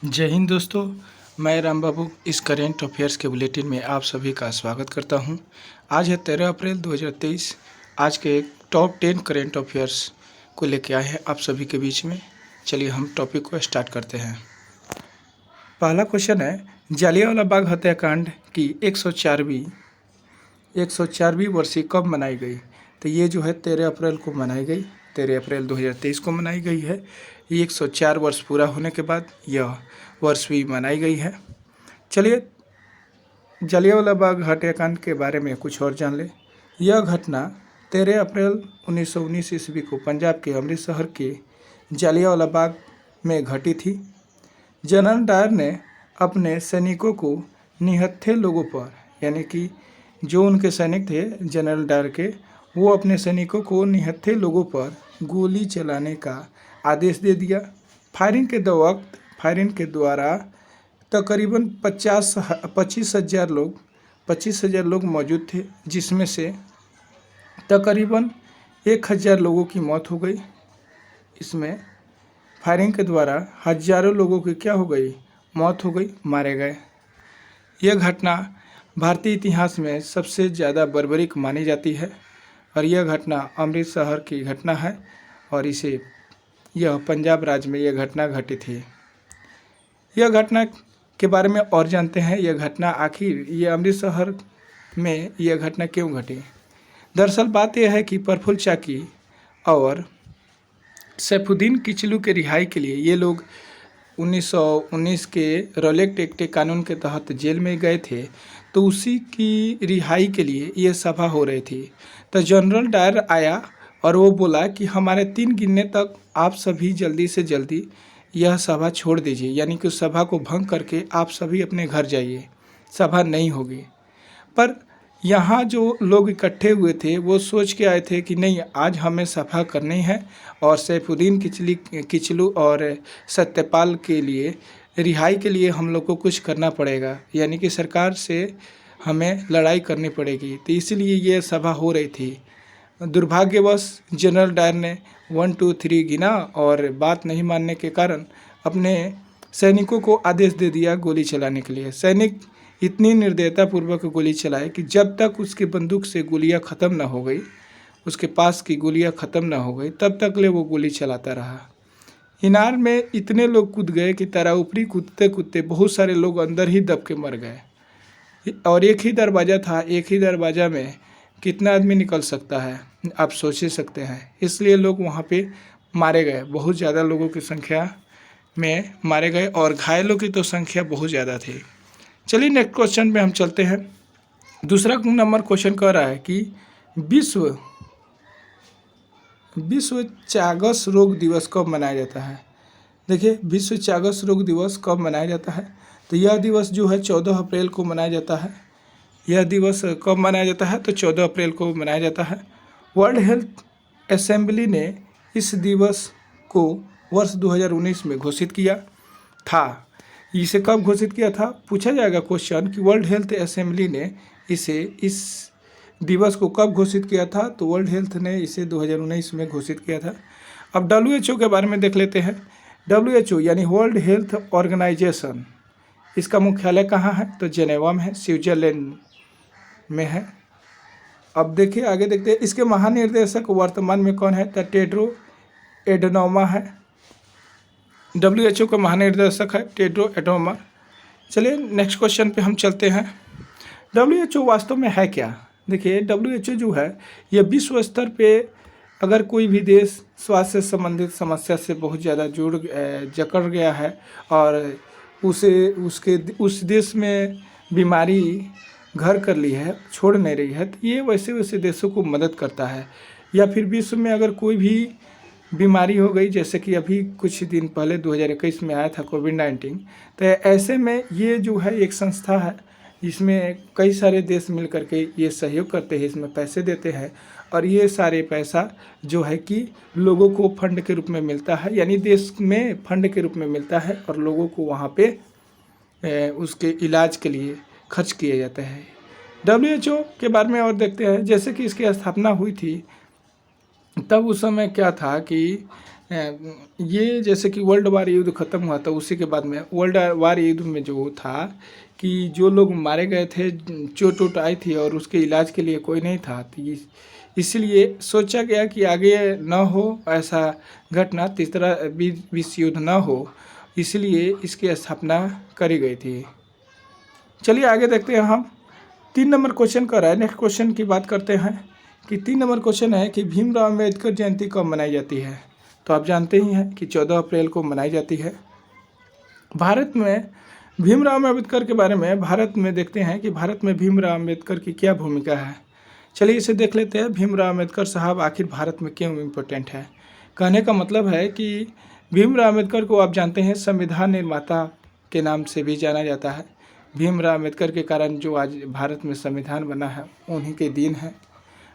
जय हिंद दोस्तों। मैं राम बाबू इस करेंट अफेयर्स के बुलेटिन में आप सभी का स्वागत करता हूं। आज है 13 अप्रैल 2023। आज के एक टॉप 10 करेंट अफेयर्स को लेकर आए हैं आप सभी के बीच में। चलिए हम टॉपिक को स्टार्ट करते हैं। पहला क्वेश्चन है, जालियांवाला बाग हत्याकांड की 104वीं वर्षी कब मनाई गई? तो ये जो है 13 अप्रैल को मनाई गई। 13 अप्रैल 2023 को मनाई गई है। ये 104 वर्ष पूरा होने के बाद यह वर्ष भी मनाई गई है। चलिए जालियांवाला बाग हत्याकांड के बारे में कुछ और जान लें। यह घटना 13 अप्रैल 1919 ईस्वी को पंजाब के अमृतसर के जालियांवाला बाग में घटी थी। जनरल डायर ने अपने सैनिकों को निहत्थे लोगों पर, यानी कि जो उनके सैनिक थे जनरल डायर के, वो अपने सैनिकों को निहत्थे लोगों पर गोली चलाने का आदेश दे दिया। फायरिंग के द्वारा तकरीबन 25,000 लोग मौजूद थे, जिसमें से तकरीबन 1,000 लोगों की मौत हो गई। इसमें फायरिंग के द्वारा हजारों लोगों की क्या हो गई? मौत हो गई, मारे गए। यह घटना भारतीय इतिहास में सबसे ज़्यादा बर्बरिक मानी जाती है और यह घटना अमृतसर की घटना है और यह पंजाब राज्य में यह घटना घटी थी। यह घटना के बारे में और जानते हैं। यह घटना आखिर ये अमृतसर में यह घटना क्यों घटी? दरअसल बात यह है कि प्रफुल्ल चाकी और सैफुद्दीन किचलू के रिहाई के लिए ये लोग 1919 के रॉलेट एक्ट कानून के तहत जेल में गए थे, तो उसी की रिहाई के लिए ये सभा हो रही थी। तो जनरल डायर आया और वो बोला कि हमारे 3 गिनने तक आप सभी जल्दी से जल्दी यह सभा छोड़ दीजिए, यानी कि उस सभा को भंग करके आप सभी अपने घर जाइए, सभा नहीं होगी। पर यहाँ जो लोग इकट्ठे हुए थे वो सोच के आए थे कि नहीं, आज हमें सभा करनी है और सैफुद्दीन किचलू और सत्यपाल के लिए रिहाई के लिए हम लोग को कुछ करना पड़ेगा, यानी कि सरकार से हमें लड़ाई करनी पड़ेगी। तो इसीलिए ये सभा हो रही थी। दुर्भाग्यवश जनरल डायर ने 1 2 3 गिना और बात नहीं मानने के कारण अपने सैनिकों को आदेश दे दिया गोली चलाने के लिए। सैनिक इतनी निर्दयतापूर्वक गोली चलाए कि जब तक उसके बंदूक से गोलियां ख़त्म ना हो गई, उसके पास की गोलियां ख़त्म ना हो गई, तब तक ले वो गोली चलाता रहा। इनार में इतने लोग कूद गए कि तारा ऊपरी कूदते कूदते बहुत सारे लोग अंदर ही दब के मर गए। और एक ही दरवाज़ा था, एक ही दरवाज़ा में कितना आदमी निकल सकता है, आप सोच ही सकते हैं। इसलिए लोग वहाँ पे मारे गए, बहुत ज़्यादा लोगों की संख्या में मारे गए और घायलों की तो संख्या बहुत ज़्यादा थी। चलिए नेक्स्ट क्वेश्चन पे हम चलते हैं। दूसरा नंबर क्वेश्चन कह रहा है कि विश्व चागस रोग दिवस कब मनाया जाता है? देखिए, विश्व चागस रोग दिवस कब मनाया जाता है? तो यह दिवस जो है 14 अप्रैल को मनाया जाता है। यह दिवस कब मनाया जाता है? तो 14 अप्रैल को मनाया जाता है। वर्ल्ड हेल्थ असेंबली ने इस दिवस को वर्ष 2019 में घोषित किया था। इसे कब घोषित किया था? पूछा जाएगा क्वेश्चन कि वर्ल्ड हेल्थ असेंबली ने इस दिवस को कब घोषित किया था? तो वर्ल्ड हेल्थ ने इसे 2019 में घोषित किया था। अब WHO के बारे में देख लेते हैं। WHO यानी वर्ल्ड हेल्थ ऑर्गेनाइजेशन, इसका मुख्यालय कहाँ है? तो जेनेवा में है, स्विट्जरलैंड में है। अब देखिए आगे देखते हैं, इसके महानिर्देशक वर्तमान में कौन है? तो टेड्रो एडनोमा है। WHO का महानिर्देशक है टेड्रो एडनोमा। चलिए नेक्स्ट क्वेश्चन पे हम चलते हैं। WHO वास्तव में है क्या? देखिए, WHO जो है यह विश्व स्तर पे अगर कोई भी देश स्वास्थ्य से संबंधित समस्या से बहुत ज़्यादा जकड़ गया है और उस देश में बीमारी घर कर ली है, छोड़ नहीं रही है, तो ये वैसे देशों को मदद करता है। या फिर विश्व में अगर कोई भी बीमारी हो गई, जैसे कि अभी कुछ दिन पहले 2021 में आया था कोविड-19, तो ऐसे में ये जो है एक संस्था है जिसमें कई सारे देश मिल करके ये सहयोग करते हैं, इसमें पैसे देते हैं और ये सारे पैसा जो है कि लोगों को फंड के रूप में मिलता है, यानी देश में फंड के रूप में मिलता है और लोगों को वहाँ पे उसके इलाज के लिए खर्च किए जाते हैं। WHO के बारे में और देखते हैं। जैसे कि इसकी स्थापना हुई थी तब उस समय क्या था कि ये जैसे कि वर्ल्ड वार युद्ध ख़त्म हुआ था, उसी के बाद में वर्ल्ड वार युद्ध में जो था कि जो लोग मारे गए थे, चोट वोट आई थी और उसके इलाज के लिए कोई नहीं था, तो इसलिए सोचा गया कि आगे न हो ऐसा घटना, तीसरा विश्व युद्ध न हो, इसलिए इसकी स्थापना करी गई थी। चलिए आगे देखते हैं हम। 3 नंबर क्वेश्चन कर रहा है। नेक्स्ट क्वेश्चन की बात करते हैं कि 3 नंबर क्वेश्चन है कि भीमराव अम्बेडकर जयंती कब मनाई जाती है। तो आप जानते ही हैं कि 14 अप्रैल को मनाई जाती है। भारत में भीमराव अम्बेडकर के बारे में भारत में देखते हैं कि भारत में भीमराव अम्बेडकर की क्या भूमिका है। चलिए इसे देख लेते हैं। भीमराव अम्बेडकर साहब आखिर भारत में क्यों इम्पोर्टेंट है। कहने का मतलब है कि भीमराव अम्बेडकर को आप जानते हैं संविधान निर्माता के नाम से भी जाना जाता है। भीमराव अम्बेडकर के कारण जो आज भारत में संविधान बना है उन्हीं के दिन है।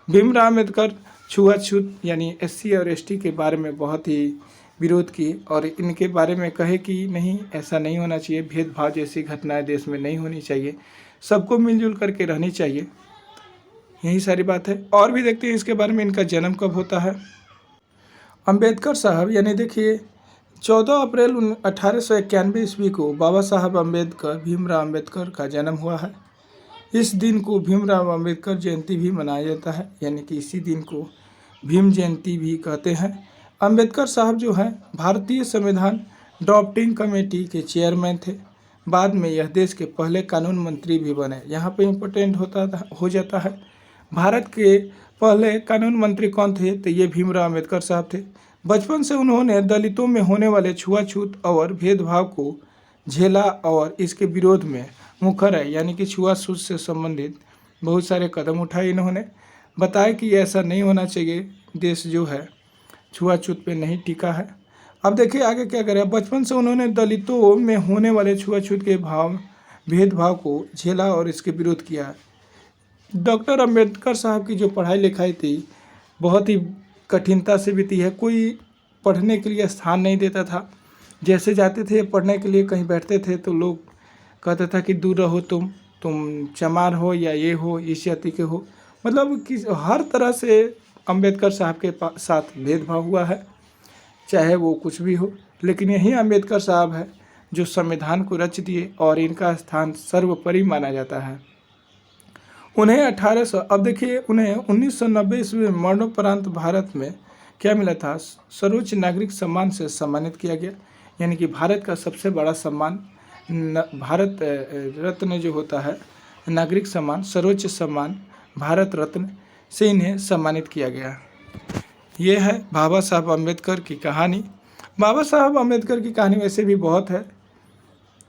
भीमराव अम्बेडकर छुआछूत यानी SC और ST के बारे में बहुत ही विरोध की और इनके बारे में कहे कि नहीं, ऐसा नहीं होना चाहिए, भेदभाव जैसी घटनाएं देश में नहीं होनी चाहिए, सबको मिलजुल करके रहनी चाहिए। यही सारी बात है। और भी देखते हैं इसके बारे में, इनका जन्म कब होता है। अम्बेडकर साहब यानी देखिए 14 अप्रैल 1891 ईस्वी को बाबा साहब अम्बेडकर भीमराव अम्बेडकर का जन्म हुआ है। इस दिन को भीमराव अम्बेडकर जयंती भी मनाया जाता है, यानी कि इसी दिन को भीम जयंती भी कहते हैं। अम्बेडकर साहब जो हैं भारतीय संविधान ड्राफ्टिंग कमेटी के चेयरमैन थे। बाद में यह देश के पहले कानून मंत्री भी बने। यहाँ पे इम्पोर्टेंट हो जाता है, भारत के पहले कानून मंत्री कौन थे, तो ये भीमराव अम्बेडकर साहब थे। बचपन से उन्होंने दलितों में होने वाले छुआछूत और भेदभाव को झेला और इसके विरोध में मुखर है, यानी कि छुआछूत से संबंधित बहुत सारे कदम उठाए। इन्होंने बताया कि ऐसा नहीं होना चाहिए, देश जो है छुआछूत पे नहीं टिका है। अब देखिए आगे क्या करें। बचपन से उन्होंने दलितों में होने वाले छुआछूत के भेदभाव को झेला और इसके विरोध किया। डॉक्टर अम्बेडकर साहब की जो पढ़ाई लिखाई थी बहुत ही कठिनता से बीती है। कोई पढ़ने के लिए स्थान नहीं देता था। जैसे जाते थे पढ़ने के लिए, कहीं बैठते थे तो लोग कहते था कि दूर रहो, तुम चमार हो या ये हो, इस जाति के हो। मतलब कि हर तरह से अम्बेडकर साहब के साथ भेदभाव हुआ है, चाहे वो कुछ भी हो। लेकिन यही अम्बेडकर साहब है जो संविधान को रच दिए और इनका स्थान सर्वोपरि माना जाता है। उन्हें 1800 अब देखिए उन्हें 1990 ईस्वी में मरणोपरांत भारत में क्या मिला था, सर्वोच्च नागरिक सम्मान से सम्मानित किया गया। यानी कि भारत का सबसे बड़ा सम्मान भारत रत्न जो होता है, नागरिक सम्मान, सर्वोच्च सम्मान भारत रत्न से इन्हें सम्मानित किया गया। ये है बाबा साहब अम्बेडकर की कहानी। बाबा साहब अम्बेडकर की कहानी वैसे भी बहुत है।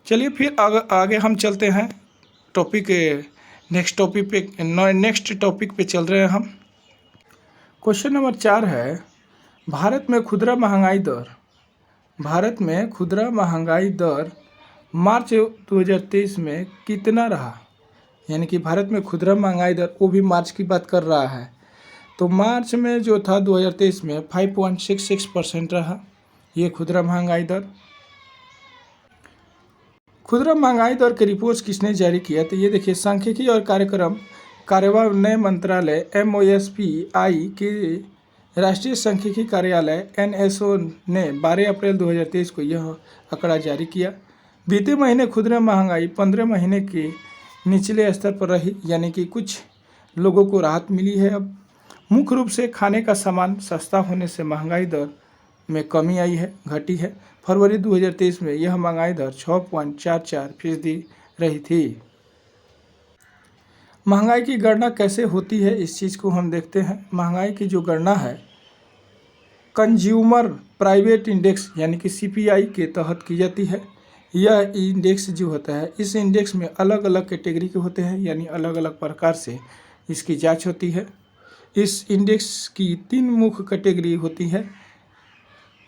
चलिए फिर आगे हम चलते हैं टॉपिक नेक्स्ट टॉपिक पे चल रहे हैं हम। क्वेश्चन नंबर 4 है, भारत में खुदरा महंगाई दर मार्च 2023 में कितना रहा। यानी कि भारत में खुदरा महंगाई दर, वो भी मार्च की बात कर रहा है, तो मार्च में जो था 2023 में 5.66% रहा ये खुदरा महंगाई दर। खुदरा महंगाई दर के रिपोर्ट किसने जारी किया, तो ये देखिए सांख्यिकी और कार्यान्वयन मंत्रालय MOSPI के राष्ट्रीय सांख्यिकी कार्यालय NSO ने 12 अप्रैल 2023 को यह आंकड़ा जारी किया। बीते महीने खुदरा महंगाई 15 महीने के निचले स्तर पर रही, यानी कि कुछ लोगों को राहत मिली है। अब मुख्य रूप से खाने का सामान सस्ता होने से महंगाई दर में कमी आई है, घटी है। फरवरी 2023 में यह महंगाई दर 6.44% रही थी। महंगाई की गणना कैसे होती है, इस चीज़ को हम देखते हैं। महंगाई की जो गणना है कंज्यूमर प्राइवेट इंडेक्स यानी कि CPI के तहत की जाती है। यह इंडेक्स जो होता है, इस इंडेक्स में अलग अलग कैटेगरी के होते हैं, यानी अलग अलग प्रकार से इसकी जांच होती है। इस इंडेक्स की 3 मुख्य कैटेगरी होती है।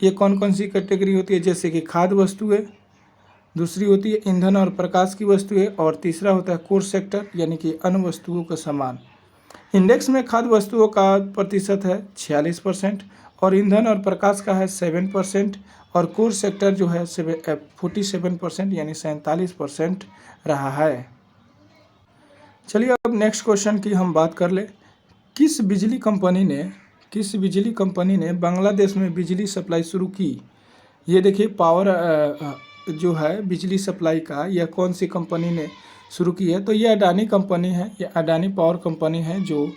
ये कौन कौन सी कैटेगरी होती है, जैसे कि खाद्य वस्तुएं, दूसरी होती है ईंधन और प्रकाश की वस्तुएं, और तीसरा होता है कोर सेक्टर यानी कि अन्य वस्तुओं का सामान। इंडेक्स में खाद्य वस्तुओं का प्रतिशत है 46% और ईंधन और प्रकाश का है 7% और कोर सेक्टर जो है 47% यानी 47% रहा है। चलिए अब नेक्स्ट क्वेश्चन की हम बात कर ले। किस किस बिजली कंपनी ने बांग्लादेश में बिजली सप्लाई शुरू की? ये देखिए पावर जो है बिजली सप्लाई का, यह कौन सी कंपनी ने शुरू की है? तो ये अडानी कंपनी है, ये अडानी पावर कंपनी है जो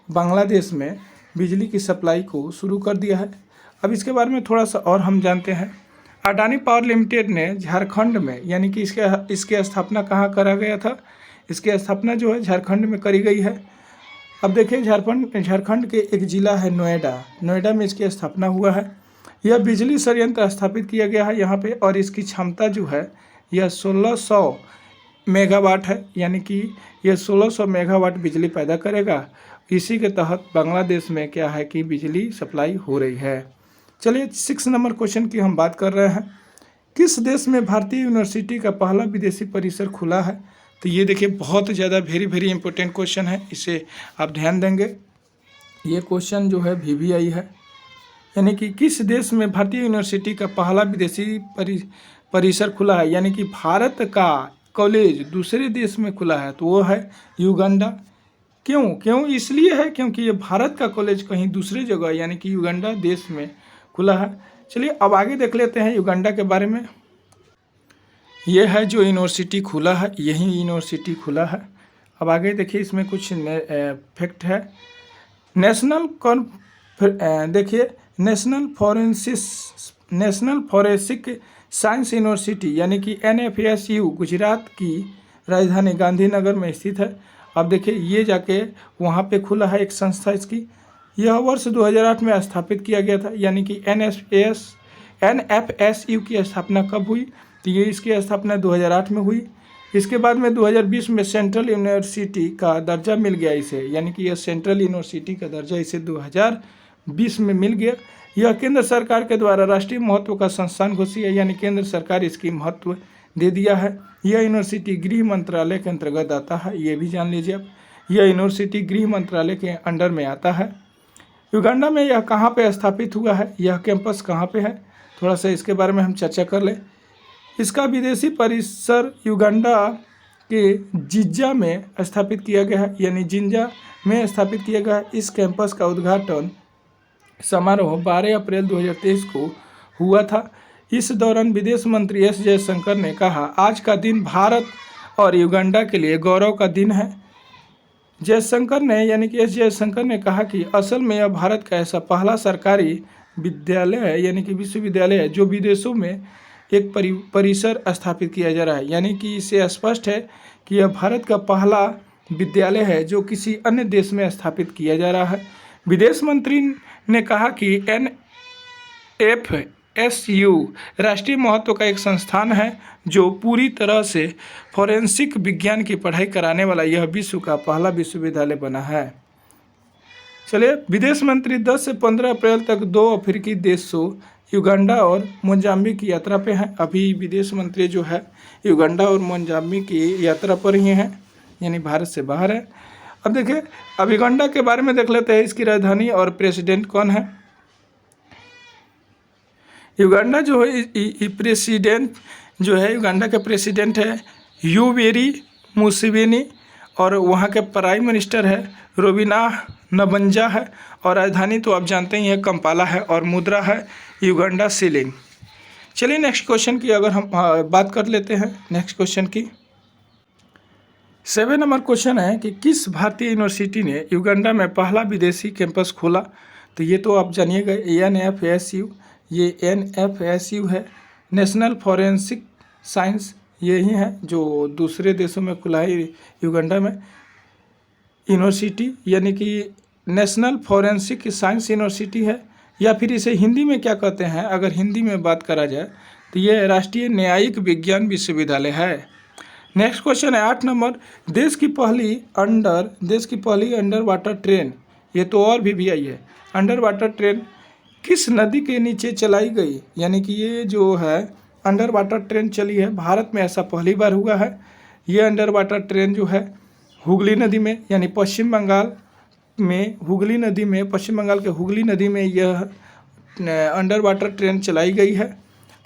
बांग्लादेश में बिजली की सप्लाई को शुरू कर दिया है। अब इसके बारे में थोड़ा सा और हम जानते हैं। अडानी पावर लिमिटेड ने झारखंड में, यानी कि इसके स्थापना कहाँ करा गया था? इसकी स्थापना जो है झारखंड में करी गई है। अब देखिए झारखंड के एक ज़िला है नोएडा में इसकी स्थापना हुआ है। यह बिजली संयंत्र स्थापित किया गया है यहाँ पे, और इसकी क्षमता जो है यह 1600 मेगावाट है, यानी कि यह 1600 मेगावाट बिजली पैदा करेगा। इसी के तहत बांग्लादेश में क्या है कि बिजली सप्लाई हो रही है। चलिए 6 नंबर क्वेश्चन की हम बात कर रहे हैं। किस देश में भारतीय यूनिवर्सिटी का पहला विदेशी परिसर खुला है? तो ये देखिए बहुत ज़्यादा वेरी इंपॉर्टेंट क्वेश्चन है, इसे आप ध्यान देंगे। ये क्वेश्चन जो है VVI है, यानी कि किस देश में भारतीय यूनिवर्सिटी का पहला विदेशी परिसर खुला है, यानी कि भारत का कॉलेज दूसरे देश में खुला है, तो वो है युगांडा। क्यों इसलिए है क्योंकि ये भारत का कॉलेज कहीं दूसरे जगह यानी कि युगांडा देश में खुला है। चलिए अब आगे देख लेते हैं युगांडा के बारे में। ये है जो यूनिवर्सिटी खुला है, यही यूनिवर्सिटी खुला है। अब आगे देखिए इसमें कुछ फैक्ट है। देखिए नेशनल फॉरेंसिक साइंस यूनिवर्सिटी यानी कि NFSU गुजरात की राजधानी गांधीनगर में स्थित है। अब देखिए ये जाके वहाँ पे खुला है एक संस्था इसकी। यह वर्ष 2008 में स्थापित किया गया था, यानी कि NFSU की स्थापना कब हुई? तो ये इसकी स्थापना 2008 में हुई। इसके बाद में 2020 में सेंट्रल यूनिवर्सिटी का दर्जा मिल गया इसे, यानी कि यह सेंट्रल यूनिवर्सिटी का दर्जा इसे 2020 में मिल गया। यह केंद्र सरकार के द्वारा राष्ट्रीय महत्व का संस्थान घोषित है, यानी केंद्र सरकार इसकी महत्व दे दिया है। यह यूनिवर्सिटी गृह मंत्रालय के अंतर्गत आता है, ये भी जान लीजिए आप। यह यूनिवर्सिटी गृह मंत्रालय के अंडर में आता है। युगांडा में यह कहाँ पे स्थापित हुआ है, यह कैंपस कहाँ पे है, थोड़ा सा इसके बारे में हम चर्चा कर लें। इसका विदेशी परिसर युगांडा के जिंजा में स्थापित किया गया है, यानी जिंजा में स्थापित किया गया है। इस कैंपस का उद्घाटन समारोह 12 अप्रैल 2023 को हुआ था। इस दौरान विदेश मंत्री S जयशंकर ने कहा, आज का दिन भारत और युगांडा के लिए गौरव का दिन है। जयशंकर ने कहा कि असल में यह भारत का ऐसा पहला सरकारी विद्यालय है, यानी कि विश्वविद्यालय है, जो विदेशों में एक परिसर स्थापित किया जा रहा है। यानी कि इससे स्पष्ट है कि यह भारत का पहला विद्यालय है जो किसी अन्य देश में स्थापित किया जा रहा है। विदेश मंत्री ने कहा कि NFSU राष्ट्रीय महत्व का एक संस्थान है जो पूरी तरह से फॉरेंसिक विज्ञान की पढ़ाई कराने वाला यह विश्व का पहला विश्वविद्यालय बना है। चलिए विदेश मंत्री 10 से 15 अप्रैल तक 2 अफ्रीकी देशों युगांडा और मोजाम्बिक की यात्रा पे हैं। अभी विदेश मंत्री जो है युगांडा और मोजाम्बिक की यात्रा पर ही हैं, यानी भारत से बाहर है। अब देखिए अब युगांडा के बारे में देख लेते हैं, इसकी राजधानी और प्रेसिडेंट कौन है। युगांडा जो है प्रेसिडेंट जो है युगांडा के प्रेसिडेंट है यूवेरी मुसेवेनी, और वहाँ के प्राइम मिनिस्टर है रविनाबंजा है, और राजधानी तो आप जानते ही हैं कंपाला है, और मुद्रा है युगांडा शिलिंग। चलिए नेक्स्ट क्वेश्चन की अगर हम बात कर लेते हैं। नेक्स्ट क्वेश्चन की 7 नंबर क्वेश्चन है कि किस भारतीय यूनिवर्सिटी ने युगांडा में पहला विदेशी कैंपस खोला? तो ये तो आप जानिएगा NFSU, ये NFSU है, नेशनल फॉरेंसिक साइंस, यही है जो दूसरे देशों में खुला है युगांडा में यूनिवर्सिटी, यानी कि नेशनल फॉरेंसिक साइंस यूनिवर्सिटी है, या फिर इसे हिंदी में क्या कहते हैं, अगर हिंदी में बात करा जाए तो ये राष्ट्रीय न्यायिक विज्ञान विश्वविद्यालय है। नेक्स्ट क्वेश्चन है 8 नंबर, देश की पहली अंडर वाटर ट्रेन, ये तो और भी आई है, अंडर वाटर ट्रेन किस नदी के नीचे चलाई गई? यानी कि ये जो है अंडर वाटर ट्रेन चली है, भारत में ऐसा पहली बार हुआ है। ये अंडर वाटर ट्रेन जो है हुगली नदी में, यानी पश्चिम बंगाल के हुगली नदी में यह अंडर वाटर ट्रेन चलाई गई है।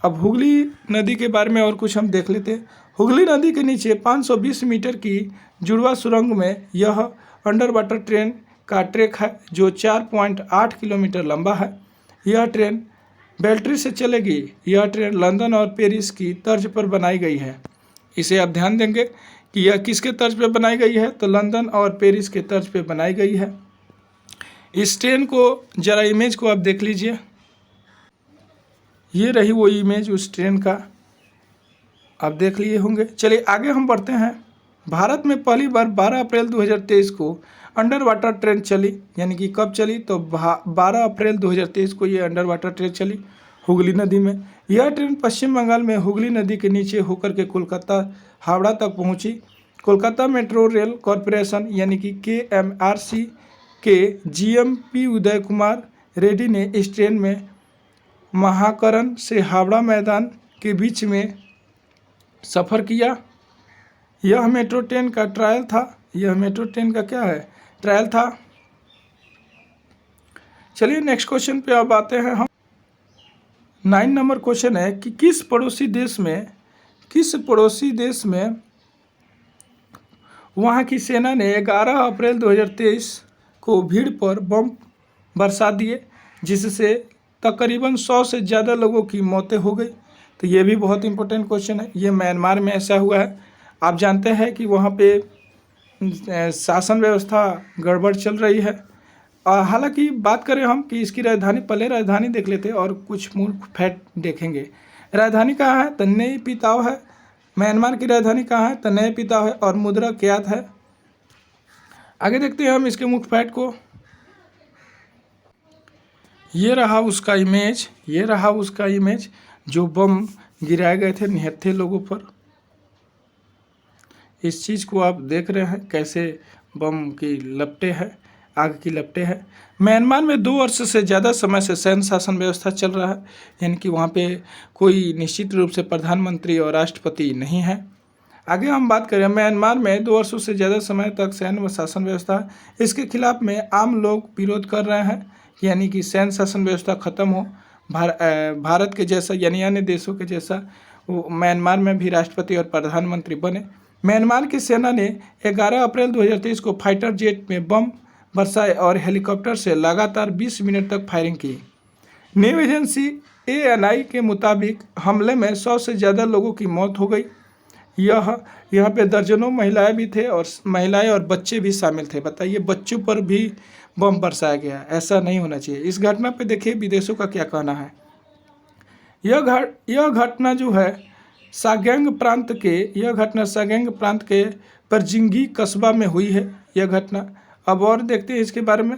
अब हुगली नदी के बारे में और कुछ हम देख लेते हैं। हुगली नदी के नीचे 520 मीटर की जुड़वा सुरंग में यह अंडर वाटर ट्रेन का ट्रैक है जो 4.8 किलोमीटर लंबा है। यह ट्रेन बैटरी से चलेगी। यह ट्रेन लंदन और पेरिस की तर्ज पर बनाई गई है। इसे आप ध्यान देंगे कि यह किसके तर्ज पर बनाई गई है, तो लंदन और पेरिस के तर्ज पर बनाई गई है। इस ट्रेन को जरा इमेज को आप देख लीजिए। ये रही वो इमेज उस ट्रेन का, आप देख लिए होंगे। चलिए आगे हम बढ़ते हैं। भारत में पहली बार 12 अप्रैल 2023 को अंडर वाटर ट्रेन चली, यानी कि कब चली, तो 12 अप्रैल 2023 को ये अंडर वाटर ट्रेन चली हुगली नदी में। यह ट्रेन पश्चिम बंगाल में हुगली नदी के नीचे होकर के कोलकाता हावड़ा तक पहुंची। कोलकाता मेट्रो रेल कॉरपोरेशन यानी कि KMRC के GMP उदय कुमार रेड्डी ने इस ट्रेन में महाकरण से हावड़ा मैदान के बीच में सफ़र किया। यह मेट्रो ट्रेन का ट्रायल था। यह मेट्रो ट्रेन का क्या है, ट्रायल था। चलिए नेक्स्ट क्वेश्चन पे अब आते हैं हम। 9 नंबर क्वेश्चन है कि किस पड़ोसी देश में वहाँ की सेना ने 11 अप्रैल 2023 को भीड़ पर बम बरसा दिए, जिससे तकरीबन 100 से ज़्यादा लोगों की मौतें हो गई। तो ये भी बहुत इंपॉर्टेंट क्वेश्चन है। ये म्यांमार में ऐसा हुआ है। आप जानते हैं कि वहाँ पे शासन व्यवस्था गड़बड़ चल रही है। हालांकि बात करें हम कि इसकी राजधानी, पहले राजधानी देख लेते हैं और कुछ मूल फैक्ट देखेंगे। राजधानी कहाँ है, तो नई पिताव है। म्यांमार की राजधानी कहाँ है, तो नई पिताव है और मुद्रा क्यात है। आगे देखते हैं हम इसके मुख्य फैक्ट को। ये रहा उसका इमेज जो बम गिराए गए थे निहत्थे लोगों पर। इस चीज़ को आप देख रहे हैं कैसे बम की लपटें हैं, आग की लपटें हैं। म्यांमार में 2 वर्ष से ज़्यादा समय से सैन्य शासन व्यवस्था चल रहा है, यानी कि वहाँ पे कोई निश्चित रूप से प्रधानमंत्री और राष्ट्रपति नहीं है। आगे हम बात करें, म्यांमार में 2 वर्षों से ज़्यादा समय तक सैन्य शासन व्यवस्था है। इसके खिलाफ में आम लोग विरोध कर रहे हैं, यानी कि सैन्य शासन व्यवस्था ख़त्म हो, भारत के जैसा यानी अन्य देशों के जैसा वो म्यांमार में भी राष्ट्रपति और प्रधानमंत्री बने। म्यांमार की सेना ने 11 अप्रैल 2023 को फाइटर जेट में बम बरसाए और हेलीकॉप्टर से लगातार 20 मिनट तक फायरिंग की। न्यूज़ एजेंसी ANI के मुताबिक हमले में 100 से ज़्यादा लोगों की मौत हो गई। यहाँ पे दर्जनों महिलाएं भी थे और महिलाएं और बच्चे भी शामिल थे। बताइए, बच्चों पर भी बम बरसाया गया, ऐसा नहीं होना चाहिए। इस घटना पे देखिए विदेशों का क्या कहना है। यह घटना जो है सागेंग प्रांत के परजिंगी कस्बा में हुई है यह घटना। अब और देखते हैं इसके बारे में।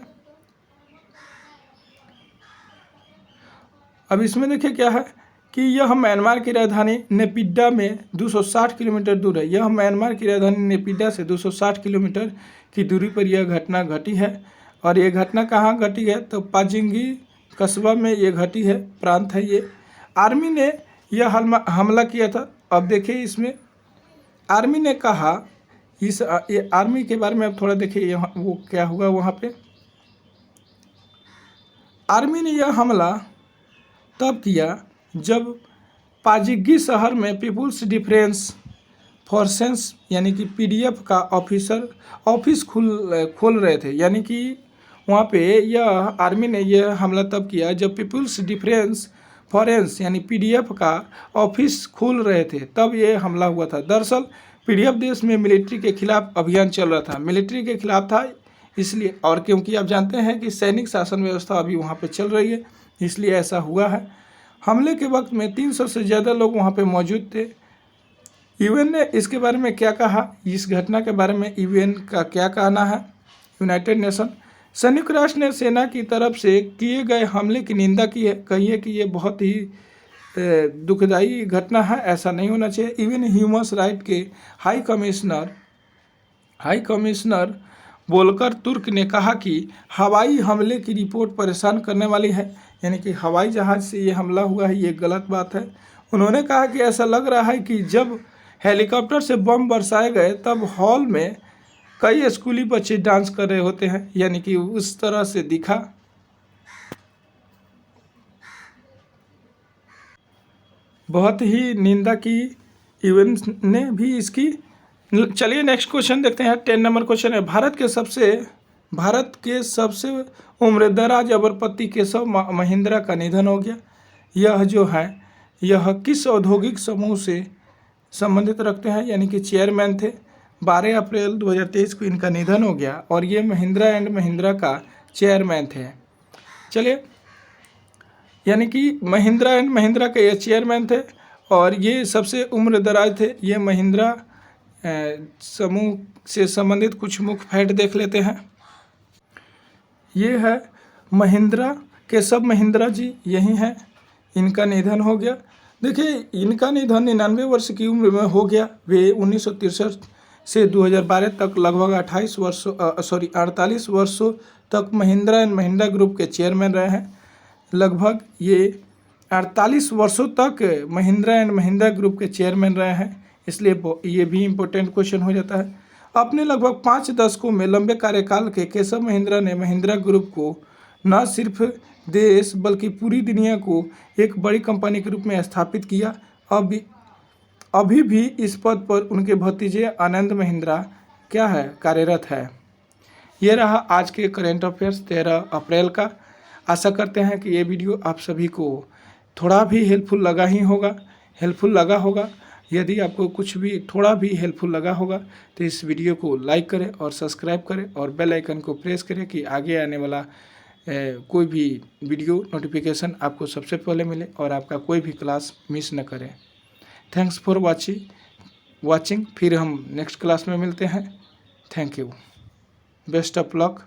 अब इसमें देखिए क्या है कि यह म्यांमार की राजधानी नेपिडा में 260 किलोमीटर दूर है। यह म्यांमार की राजधानी नेपिडा से 260 किलोमीटर की दूरी पर यह घटना घटी है। और ये घटना कहाँ घटी है, तो पाजिंगी कस्बा में ये घटी है, प्रांत है ये। आर्मी ने यह हमला किया था। अब देखिए इसमें आर्मी ने कहा, ये आर्मी के बारे में अब थोड़ा देखिए यहाँ वो क्या हुआ वहाँ पे। आर्मी ने यह हमला तब किया जब पाजिग्गी शहर में पीपुल्स डिफेंस फोर्सेस यानी कि PDF का ऑफिस खोल रहे थे। यानी कि वहाँ पे यह आर्मी ने यह हमला तब किया जब पीपुल्स डिफेंस फोरेंस यानी PDF का ऑफिस खोल रहे थे, तब ये हमला हुआ था। दरअसल PDF देश में मिलिट्री के खिलाफ अभियान चल रहा था, मिलिट्री के खिलाफ था इसलिए, और क्योंकि आप जानते हैं कि सैनिक शासन व्यवस्था अभी वहाँ पे चल रही है, इसलिए ऐसा हुआ है। हमले के वक्त में 300 से ज़्यादा लोग वहाँ पे मौजूद थे। UN ने इसके बारे में क्या कहा, इस घटना के बारे में UN का क्या कहना है। यूनाइटेड नेशन, संयुक्त राष्ट्र ने सेना की तरफ से किए गए हमले की निंदा की है, कही है कि ये बहुत ही दुखदायी घटना है, ऐसा नहीं होना चाहिए। इवन ह्यूमन राइट के हाई कमिश्नर वोल्कर तुर्क ने कहा कि हवाई हमले की रिपोर्ट परेशान करने वाली है, यानी कि हवाई जहाज़ से ये हमला हुआ है, ये गलत बात है। उन्होंने कहा कि ऐसा लग रहा है कि जब हेलीकॉप्टर से बम बरसाए गए तब हॉल में कई स्कूली बच्चे डांस कर रहे होते हैं, यानी कि उस तरह से दिखा। बहुत ही निंदा की UN ने भी इसकी। चलिए नेक्स्ट क्वेश्चन देखते हैं। 10 नंबर क्वेश्चन है, भारत के सबसे भारत के सबसे उम्रदराज अरबपति केशव महिंद्रा का निधन हो गया। यह जो है यह किस औद्योगिक समूह से संबंधित रखते हैं, यानी कि चेयरमैन थे। 12 अप्रैल 2023 को इनका निधन हो गया और ये महिंद्रा एंड महिंद्रा का चेयरमैन थे। चलिए, यानी कि महिंद्रा एंड महिंद्रा के ये चेयरमैन थे और ये सबसे उम्रदराज थे। ये महिंद्रा समूह से संबंधित कुछ मुख्य फैक्ट देख लेते हैं। ये है महिंद्रा, केशव महिंद्रा जी यही हैं, इनका निधन हो गया। देखिए, इनका निधन 99 वर्ष की उम्र में हो गया। वे 1963 से 2012 तक लगभग 48 वर्षों तक महिंद्रा एंड महिंद्रा ग्रुप के चेयरमैन रहे हैं। लगभग ये 48 वर्षों तक महिंद्रा एंड महिंद्रा ग्रुप के चेयरमैन रहे हैं, इसलिए ये भी इम्पोर्टेंट क्वेश्चन हो जाता है। अपने लगभग 5 दशकों में लंबे कार्यकाल के केशव महिंद्रा ने महिंद्रा ग्रुप को न सिर्फ देश बल्कि पूरी दुनिया को एक बड़ी कंपनी के रूप में स्थापित किया। अभी भी इस पद पर उनके भतीजे आनंद महिंद्रा क्या है, कार्यरत है। ये रहा आज के करेंट अफेयर्स 13 अप्रैल का। आशा करते हैं कि ये वीडियो आप सभी को थोड़ा भी हेल्पफुल लगा होगा। यदि आपको कुछ भी थोड़ा भी हेल्पफुल लगा होगा तो इस वीडियो को लाइक करें और सब्सक्राइब करें और बेल आइकन को प्रेस करें कि आगे आने वाला कोई भी वीडियो नोटिफिकेशन आपको सबसे पहले मिले और आपका कोई भी क्लास मिस न करें। Thanks for watching. फिर हम नेक्स्ट क्लास में मिलते हैं। Thank you. Best of luck.